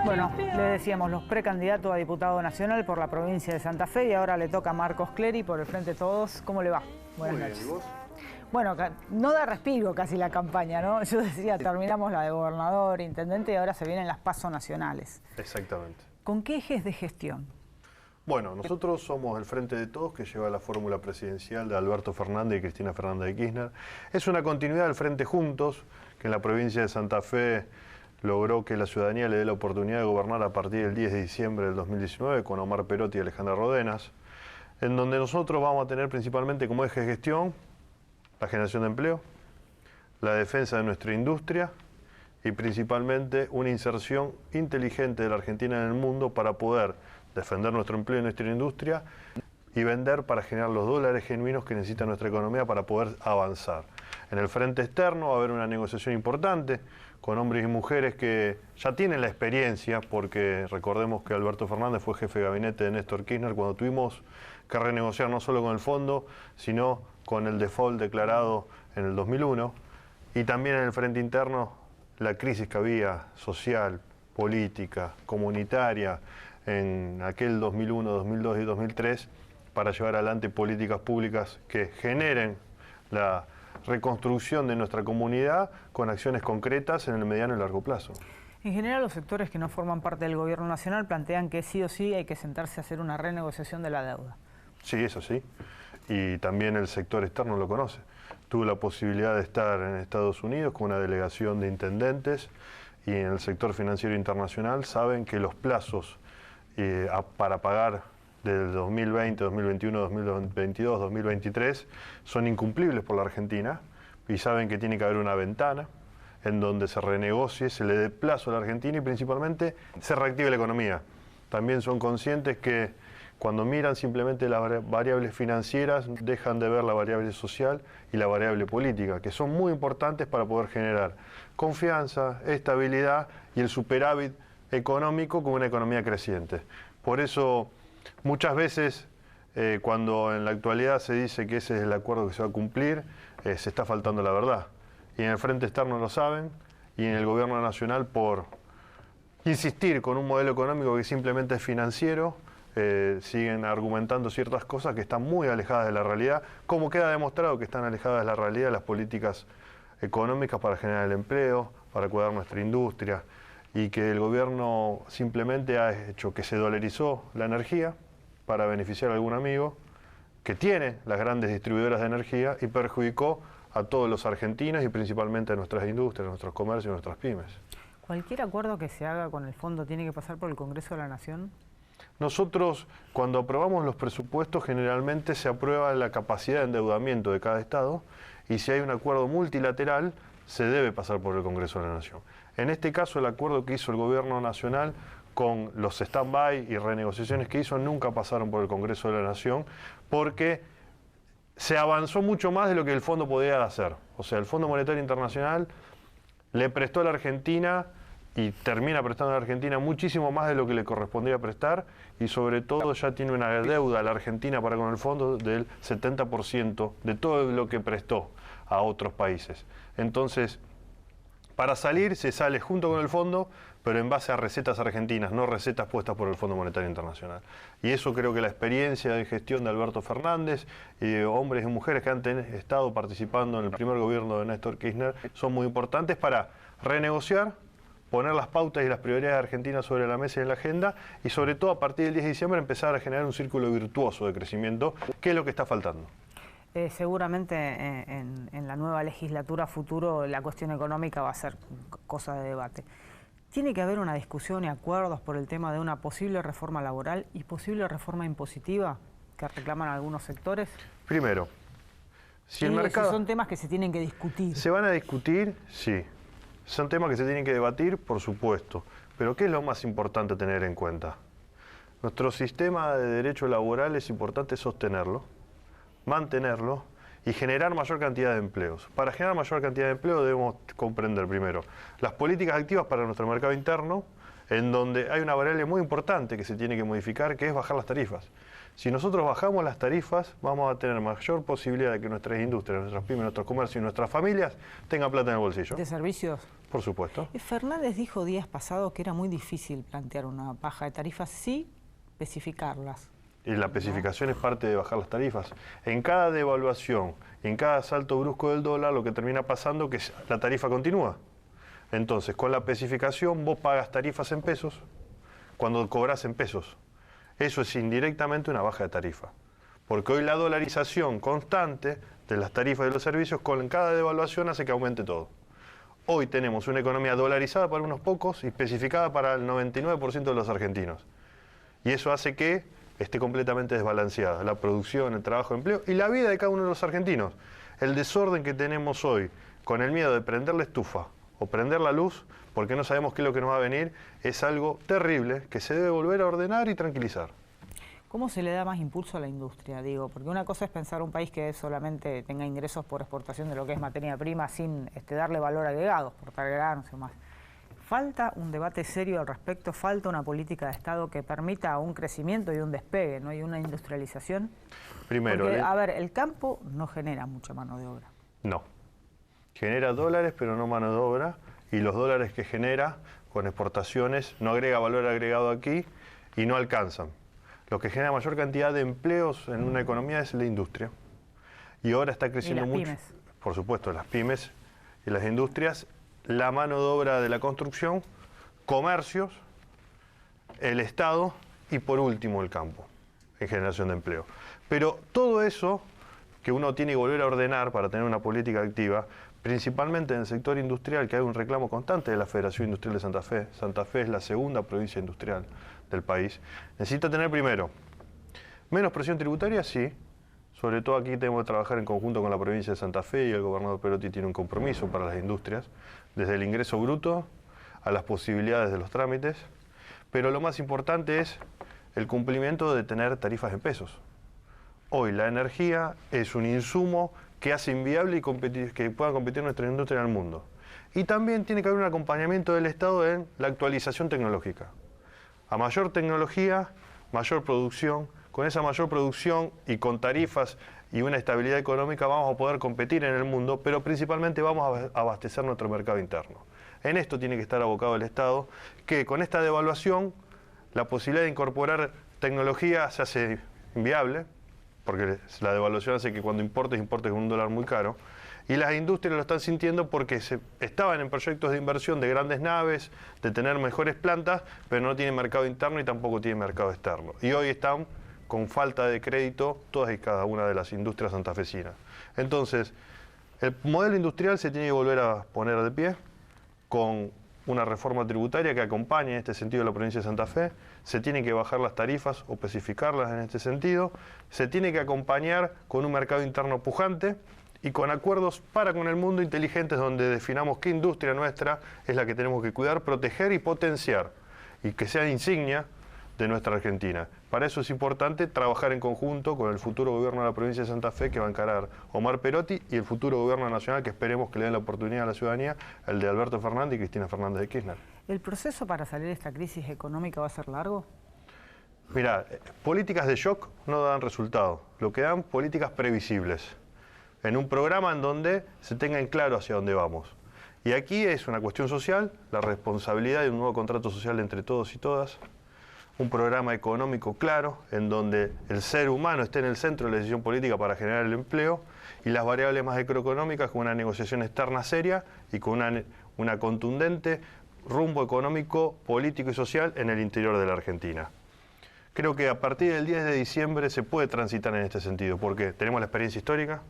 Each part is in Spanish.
Bueno, le decíamos, los precandidatos a diputado nacional por la provincia de Santa Fe y ahora le toca a Marcos Clery por el Frente de Todos. ¿Cómo le va? Buenas noches. Bien, ¿y vos? Bueno, no da respiro casi la campaña, ¿no? Yo decía, terminamos la de gobernador, intendente y ahora se vienen las PASO nacionales. Exactamente. ¿Con qué ejes de gestión? Bueno, nosotros somos el Frente de Todos que lleva la fórmula presidencial de Alberto Fernández y Cristina Fernández de Kirchner. Es una continuidad del Frente Juntos, que en la provincia de Santa Fe logró que la ciudadanía le dé la oportunidad de gobernar a partir del 10 de diciembre del 2019 con Omar Perotti y Alejandra Rodenas, en donde nosotros vamos a tener principalmente como eje de gestión la generación de empleo, la defensa de nuestra industria y principalmente una inserción inteligente de la Argentina en el mundo para poder defender nuestro empleo y nuestra industria y vender para generar los dólares genuinos que necesita nuestra economía para poder avanzar. En el frente externo va a haber una negociación importante con hombres y mujeres que ya tienen la experiencia, porque recordemos que Alberto Fernández fue jefe de gabinete de Néstor Kirchner cuando tuvimos que renegociar no solo con el fondo, sino con el default declarado en el 2001, y también en el frente interno la crisis que había social, política, comunitaria en aquel 2001, 2002 y 2003 para llevar adelante políticas públicas que generen la reconstrucción de nuestra comunidad con acciones concretas en el mediano y largo plazo. En general, los sectores que no forman parte del gobierno nacional plantean que sí o sí hay que sentarse a hacer una renegociación de la deuda. Sí, eso sí. Y también el sector externo lo conoce. Tuve la posibilidad de estar en Estados Unidos con una delegación de intendentes y en el sector financiero internacional saben que los plazos para pagar del 2020, 2021, 2022, 2023 son incumplibles por la Argentina y saben que tiene que haber una ventana en donde se renegocie, se le dé plazo a la Argentina y principalmente se reactive la economía. También son conscientes que cuando miran simplemente las variables financieras dejan de ver la variable social y la variable política, que son muy importantes para poder generar confianza, estabilidad y el superávit económico con una economía creciente. Por eso muchas veces cuando en la actualidad se dice que ese es el acuerdo que se va a cumplir, se está faltando la verdad. Y en el frente externo lo saben, y en el gobierno nacional por insistir con un modelo económico que simplemente es financiero, siguen argumentando ciertas cosas que están muy alejadas de la realidad, como queda demostrado que están alejadas de la realidad las políticas económicas para generar el empleo, para cuidar nuestra industria, y que el gobierno simplemente ha hecho que se dolarizó la energía para beneficiar a algún amigo que tiene las grandes distribuidoras de energía y perjudicó a todos los argentinos y principalmente a nuestras industrias, nuestros comercios y nuestras pymes. ¿Cualquier acuerdo que se haga con el fondo tiene que pasar por el Congreso de la Nación? Nosotros, cuando aprobamos los presupuestos, generalmente se aprueba la capacidad de endeudamiento de cada Estado y si hay un acuerdo multilateral, se debe pasar por el Congreso de la Nación. En este caso, el acuerdo que hizo el Gobierno Nacional con los stand-by y renegociaciones que hizo nunca pasaron por el Congreso de la Nación porque se avanzó mucho más de lo que el fondo podía hacer. O sea, el Fondo Monetario Internacional le prestó a la Argentina y termina prestando a la Argentina muchísimo más de lo que le correspondía prestar y sobre todo ya tiene una deuda a la Argentina para con el fondo del 70% de todo lo que prestó a otros países. Entonces, para salir se sale junto con el fondo, pero en base a recetas argentinas, no recetas puestas por el Fondo Monetario Internacional. Y eso creo que la experiencia de gestión de Alberto Fernández y de hombres y mujeres que han estado participando en el primer gobierno de Néstor Kirchner son muy importantes para renegociar, poner las pautas y las prioridades de Argentina sobre la mesa y en la agenda y sobre todo a partir del 10 de diciembre empezar a generar un círculo virtuoso de crecimiento, que es lo que está faltando. Seguramente en la nueva legislatura futuro la cuestión económica va a ser cosa de debate. ¿Tiene que haber una discusión y acuerdos por el tema de una posible reforma laboral y posible reforma impositiva que reclaman algunos sectores? Primero, si el mercado... Si son temas que se tienen que discutir. ¿Se van a discutir? Sí. ¿Son temas que se tienen que debatir? Por supuesto. Pero ¿qué es lo más importante tener en cuenta? Nuestro sistema de derecho laboral es importante sostenerlo, mantenerlo y generar mayor cantidad de empleos. Para generar mayor cantidad de empleo debemos comprender primero las políticas activas para nuestro mercado interno en donde hay una variable muy importante que se tiene que modificar, que es bajar las tarifas. Si nosotros bajamos las tarifas, vamos a tener mayor posibilidad de que nuestras industrias, nuestras pymes, nuestros comercios y nuestras familias tengan plata en el bolsillo. ¿De servicios? Por supuesto. Fernández dijo días pasados que era muy difícil plantear una baja de tarifas, sí especificarlas. Y la especificación es parte de bajar las tarifas. En cada devaluación, en cada salto brusco del dólar, lo que termina pasando es que la tarifa continúa. Entonces, con la especificación, vos pagas tarifas en pesos cuando cobras en pesos. Eso es indirectamente una baja de tarifa. Porque hoy la dolarización constante de las tarifas de los servicios con cada devaluación hace que aumente todo. Hoy tenemos una economía dolarizada para unos pocos y especificada para el 99% de los argentinos. Y eso hace que esté completamente desbalanceada la producción, el trabajo, el empleo y la vida de cada uno de los argentinos. El desorden que tenemos hoy con el miedo de prender la estufa o prender la luz porque no sabemos qué es lo que nos va a venir, es algo terrible que se debe volver a ordenar y tranquilizar. ¿Cómo se le da más impulso a la industria? Digo, porque una cosa es pensar un país que solamente tenga ingresos por exportación de lo que es materia prima sin darle valor agregado, exportar granos y más. Falta un debate serio al respecto, falta una política de Estado que permita un crecimiento y un despegue, ¿no? Y una industrialización. Primero, porque, a ver, el campo no genera mucha mano de obra. No. Genera dólares, pero no mano de obra. Y los dólares que genera con exportaciones no agrega valor agregado aquí y no alcanzan. Lo que genera mayor cantidad de empleos en una economía es la industria. Y ahora está creciendo mucho. ¿Y las pymes? Por supuesto, las pymes y las industrias, la mano de obra de la construcción, comercios, el Estado y por último el campo en generación de empleo. Pero todo eso que uno tiene que volver a ordenar para tener una política activa, principalmente en el sector industrial, que hay un reclamo constante de la Federación Industrial de Santa Fe. Santa Fe es la segunda provincia industrial del país. Necesita tener primero menos presión tributaria, sí. Sobre todo aquí tenemos que trabajar en conjunto con la provincia de Santa Fe y el gobernador Perotti tiene un compromiso para las industrias, desde el ingreso bruto a las posibilidades de los trámites. Pero lo más importante es el cumplimiento de tener tarifas en pesos. Hoy la energía es un insumo que hace inviable y que pueda competir nuestra industria en el mundo. Y también tiene que haber un acompañamiento del Estado en la actualización tecnológica. A mayor tecnología, mayor producción. Con esa mayor producción y con tarifas y una estabilidad económica vamos a poder competir en el mundo, pero principalmente vamos a abastecer nuestro mercado interno. En esto tiene que estar abocado el Estado, que con esta devaluación la posibilidad de incorporar tecnología se hace inviable, porque la devaluación hace que cuando importes con un dólar muy caro, y las industrias lo están sintiendo porque estaban en proyectos de inversión de grandes naves, de tener mejores plantas, pero no tienen mercado interno y tampoco tienen mercado externo. Y hoy están con falta de crédito todas y cada una de las industrias santafesinas. Entonces, el modelo industrial se tiene que volver a poner de pie con una reforma tributaria que acompañe en este sentido a la provincia de Santa Fe, se tienen que bajar las tarifas o especificarlas en este sentido, se tiene que acompañar con un mercado interno pujante y con acuerdos para con el mundo inteligentes donde definamos qué industria nuestra es la que tenemos que cuidar, proteger y potenciar y que sea insignia de nuestra Argentina. Para eso es importante trabajar en conjunto con el futuro gobierno de la provincia de Santa Fe que va a encarar Omar Perotti y el futuro gobierno nacional que esperemos que le den la oportunidad a la ciudadanía, el de Alberto Fernández y Cristina Fernández de Kirchner. ¿El proceso para salir de esta crisis económica va a ser largo? Mira, políticas de shock no dan resultado, lo que dan políticas previsibles, en un programa en donde se tenga en claro hacia dónde vamos. Y aquí es una cuestión social, la responsabilidad de un nuevo contrato social entre todos y todas, un programa económico claro, en donde el ser humano esté en el centro de la decisión política para generar el empleo, y las variables macroeconómicas con una negociación externa seria y con una contundente rumbo económico, político y social en el interior de la Argentina. Creo que a partir del 10 de diciembre se puede transitar en este sentido, porque tenemos la experiencia histórica,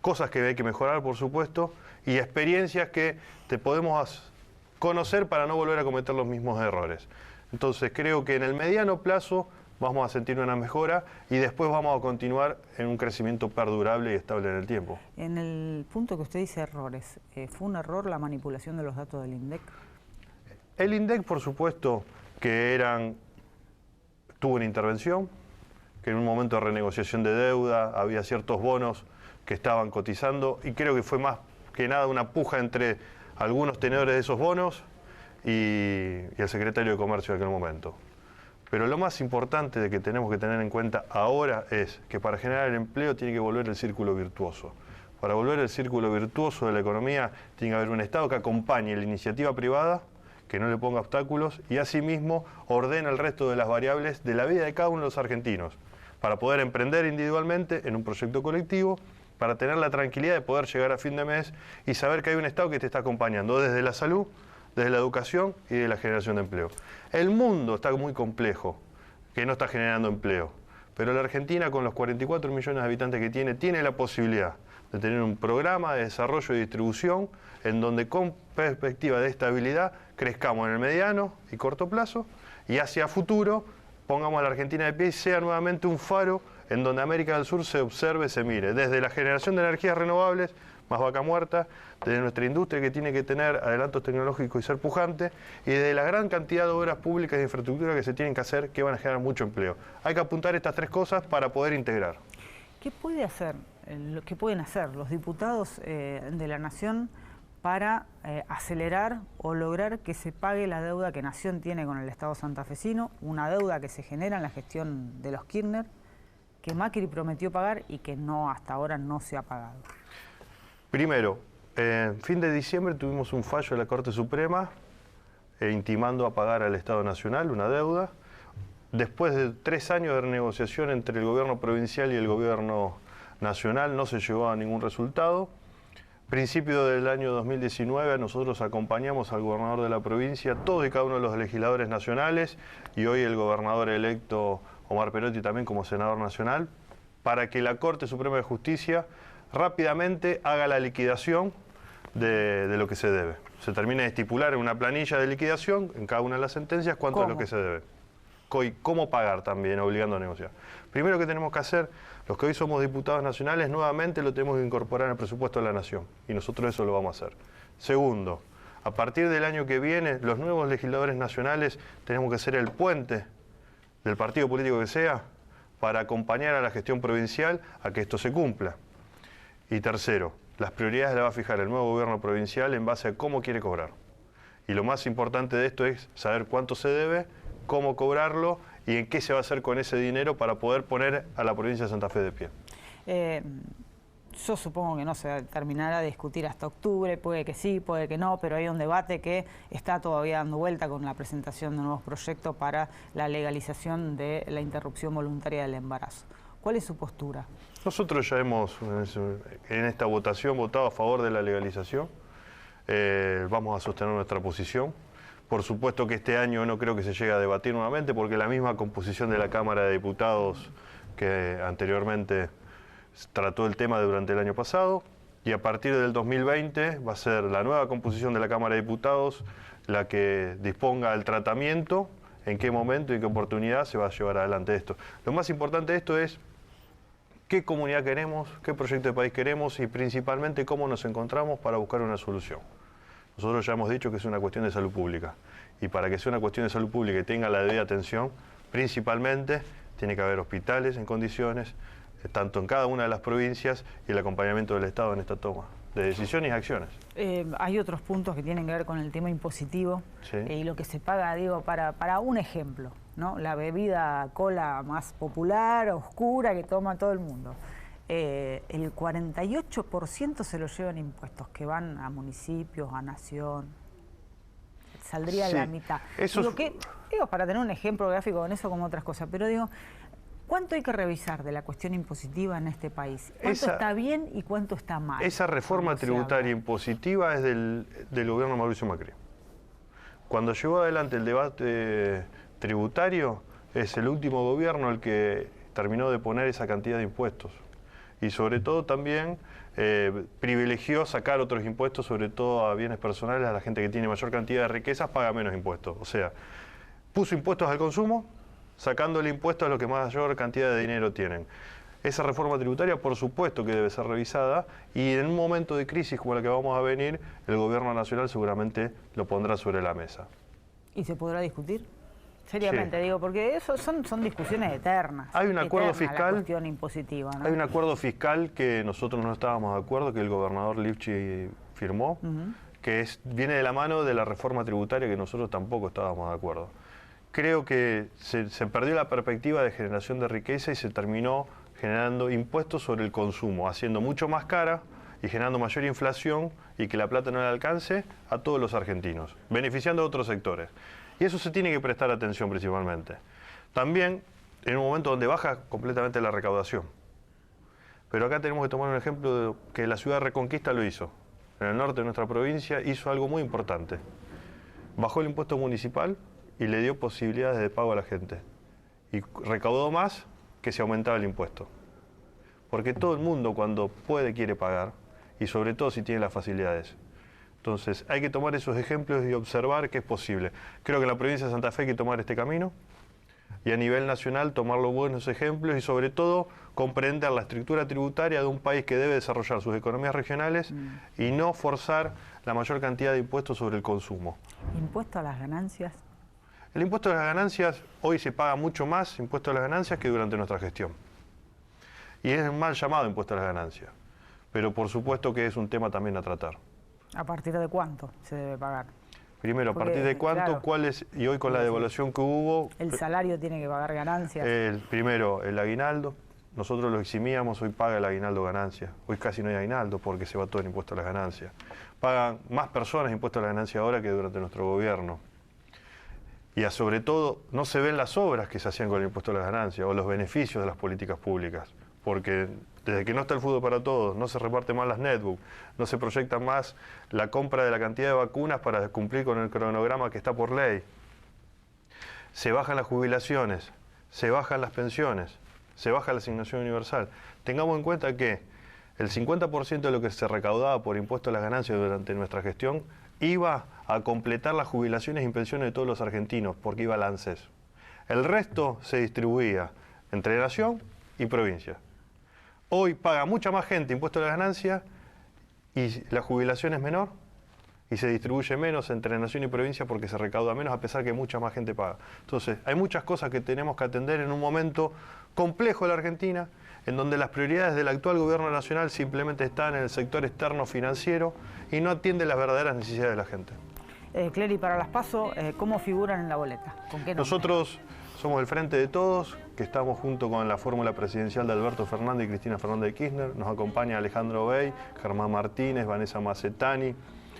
cosas que hay que mejorar, por supuesto, y experiencias que te podemos conocer para no volver a cometer los mismos errores. Entonces creo que en el mediano plazo vamos a sentir una mejora y después vamos a continuar en un crecimiento perdurable y estable en el tiempo. En el punto que usted dice errores, ¿fue un error la manipulación de los datos del INDEC? El INDEC, por supuesto, que tuvo una intervención, que en un momento de renegociación de deuda había ciertos bonos que estaban cotizando y creo que fue más que nada una puja entre algunos tenedores de esos bonos y el secretario de Comercio de aquel momento. Pero lo más importante de que tenemos que tener en cuenta ahora es que para generar el empleo tiene que volver el círculo virtuoso. Para volver el círculo virtuoso de la economía tiene que haber un Estado que acompañe la iniciativa privada, que no le ponga obstáculos y asimismo ordene el resto de las variables de la vida de cada uno de los argentinos para poder emprender individualmente en un proyecto colectivo, para tener la tranquilidad de poder llegar a fin de mes y saber que hay un Estado que te está acompañando desde la salud, desde la educación y de la generación de empleo. El mundo está muy complejo, que no está generando empleo, pero la Argentina, con los 44 millones de habitantes que tiene la posibilidad de tener un programa de desarrollo y distribución en donde con perspectiva de estabilidad crezcamos en el mediano y corto plazo y hacia futuro pongamos a la Argentina de pie y sea nuevamente un faro en donde América del Sur se observe, se mire, desde la generación de energías renovables, más vaca muerta, desde nuestra industria que tiene que tener adelantos tecnológicos y ser pujante, y desde la gran cantidad de obras públicas de infraestructura que se tienen que hacer, que van a generar mucho empleo. Hay que apuntar estas tres cosas para poder integrar. ¿Qué pueden hacer los diputados de la Nación para acelerar o lograr que se pague la deuda que Nación tiene con el Estado santafesino, una deuda que se genera en la gestión de los Kirchner, que Macri prometió pagar y que hasta ahora no se ha pagado? Primero, en fin de diciembre tuvimos un fallo de la Corte Suprema intimando a pagar al Estado Nacional una deuda. Después de 3 años de renegociación entre el gobierno provincial y el gobierno nacional no se llegó a ningún resultado. Principio del año 2019 nosotros acompañamos al gobernador de la provincia, todos y cada uno de los legisladores nacionales y hoy el gobernador electo Omar Perotti también como senador nacional, para que la Corte Suprema de Justicia rápidamente haga la liquidación de lo que se debe. Se termina de estipular en una planilla de liquidación, en cada una de las sentencias, cuánto es lo que se debe. Y cómo pagar también, obligando a negociar. Primero que tenemos que hacer, los que hoy somos diputados nacionales, nuevamente lo tenemos que incorporar en el presupuesto de la Nación. Y nosotros eso lo vamos a hacer. Segundo, a partir del año que viene, los nuevos legisladores nacionales tenemos que ser el puente del partido político que sea para acompañar a la gestión provincial a que esto se cumpla. Y tercero, las prioridades las va a fijar el nuevo gobierno provincial en base a cómo quiere cobrar. Y lo más importante de esto es saber cuánto se debe, cómo cobrarlo y en qué se va a hacer con ese dinero para poder poner a la provincia de Santa Fe de pie. Yo supongo que no se terminará de discutir hasta octubre, puede que sí, puede que no, pero hay un debate que está todavía dando vuelta con la presentación de nuevos proyectos para la legalización de la interrupción voluntaria del embarazo. ¿Cuál es su postura? Nosotros ya hemos en esta votación votado a favor de la legalización. Vamos a sostener nuestra posición. Por supuesto que este año no creo que se llegue a debatir nuevamente porque la misma composición de la Cámara de Diputados que anteriormente trató el tema durante el año pasado y a partir del 2020 va a ser la nueva composición de la Cámara de Diputados la que disponga el tratamiento, en qué momento y qué oportunidad se va a llevar adelante esto. Lo más importante de esto es qué comunidad queremos, qué proyecto de país queremos y principalmente cómo nos encontramos para buscar una solución. Nosotros ya hemos dicho que es una cuestión de salud pública y para que sea una cuestión de salud pública y tenga la debida atención, principalmente tiene que haber hospitales en condiciones, tanto en cada una de las provincias y el acompañamiento del Estado en esta toma de decisiones y acciones. Hay otros puntos que tienen que ver con el tema impositivo sí. Y lo que se paga, digo, para un ejemplo, ¿no? La bebida cola más popular, oscura, que toma todo el mundo. El 48% se lo llevan impuestos que van a municipios, a Nación. Saldría sí. la mitad. Eso digo, para tener un ejemplo gráfico con eso como otras cosas, pero digo, ¿cuánto hay que revisar de la cuestión impositiva en este país? ¿Cuánto está bien y cuánto está mal? Esa reforma tributaria impositiva es del gobierno de Mauricio Macri. Cuando llevó adelante el debate tributario, es el último gobierno el que terminó de poner esa cantidad de impuestos. Y sobre todo también privilegió sacar otros impuestos, sobre todo a bienes personales, a la gente que tiene mayor cantidad de riquezas, paga menos impuestos. O sea, puso impuestos al consumo, sacándole impuestos a los que mayor cantidad de dinero tienen. Esa reforma tributaria, por supuesto que debe ser revisada y en un momento de crisis como la que vamos a venir, el gobierno nacional seguramente lo pondrá sobre la mesa. ¿Y se podrá discutir? Seriamente, sí. Digo, porque eso son discusiones eternas. Hay un acuerdo fiscal. La cuestión impositiva, ¿no? Hay un acuerdo fiscal que nosotros no estábamos de acuerdo, que el gobernador Lifchi firmó, que viene de la mano de la reforma tributaria que nosotros tampoco estábamos de acuerdo. Creo que se perdió la perspectiva de generación de riqueza y se terminó generando impuestos sobre el consumo, haciendo mucho más cara y generando mayor inflación y que la plata no le alcance a todos los argentinos, beneficiando a otros sectores. Y eso se tiene que prestar atención principalmente. También en un momento donde baja completamente la recaudación. Pero acá tenemos que tomar un ejemplo de que la ciudad de Reconquista lo hizo. En el norte de nuestra provincia hizo algo muy importante. Bajó el impuesto municipal y le dio posibilidades de pago a la gente. Y recaudó más que si aumentaba el impuesto. Porque todo el mundo cuando puede quiere pagar, y sobre todo si tiene las facilidades. Entonces hay que tomar esos ejemplos y observar que es posible. Creo que en la provincia de Santa Fe hay que tomar este camino y a nivel nacional tomar los buenos ejemplos y sobre todo comprender la estructura tributaria de un país que debe desarrollar sus economías regionales y no forzar la mayor cantidad de impuestos sobre el consumo. ¿Impuesto a las ganancias? El impuesto a las ganancias, hoy se paga mucho más impuesto a las ganancias que durante nuestra gestión. Y es mal llamado impuesto a las ganancias, pero por supuesto que es un tema también a tratar. ¿A partir de cuánto se debe pagar? Primero, ¿a partir de cuánto? Claro, ¿Cuál es? Y hoy con la devaluación que hubo... ¿El salario tiene que pagar ganancias? Primero, el aguinaldo. Nosotros lo eximíamos, hoy paga el aguinaldo ganancias. Hoy casi no hay aguinaldo porque se va todo el impuesto a las ganancias. Pagan más personas impuestos a las ganancias ahora que durante nuestro gobierno. Y sobre todo, no se ven las obras que se hacían con el impuesto a las ganancias o los beneficios de las políticas públicas. Porque desde que no está el fútbol para todos, no se reparten más las netbooks, no se proyecta más la compra de la cantidad de vacunas para cumplir con el cronograma que está por ley. Se bajan las jubilaciones, se bajan las pensiones, se baja la asignación universal. Tengamos en cuenta que el 50% de lo que se recaudaba por impuesto a las ganancias durante nuestra gestión iba a completar las jubilaciones y pensiones de todos los argentinos, porque iba al ANSES. El resto se distribuía entre nación y provincia. Hoy paga mucha más gente impuesto a las ganancias y la jubilación es menor y se distribuye menos entre nación y provincia porque se recauda menos a pesar que mucha más gente paga. Entonces, hay muchas cosas que tenemos que atender en un momento complejo de la Argentina, en donde las prioridades del actual gobierno nacional simplemente están en el sector externo financiero y no atienden las verdaderas necesidades de la gente. Clery, para las PASO, ¿cómo figuran en la boleta? ¿Con qué nombre? Nosotros somos el Frente de Todos, que estamos junto con la fórmula presidencial de Alberto Fernández y Cristina Fernández de Kirchner. Nos acompaña Alejandro Bey, Germán Martínez, Vanessa Macetani,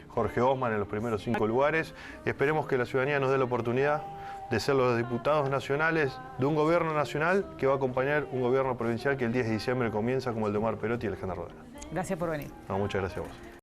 Jorge Osman en los primeros 5 lugares. Y esperemos que la ciudadanía nos dé la oportunidad de ser los diputados nacionales de un gobierno nacional que va a acompañar un gobierno provincial que el 10 de diciembre comienza como el de Omar Perotti y Alejandra Rodena. Gracias por venir. No, muchas gracias a vos.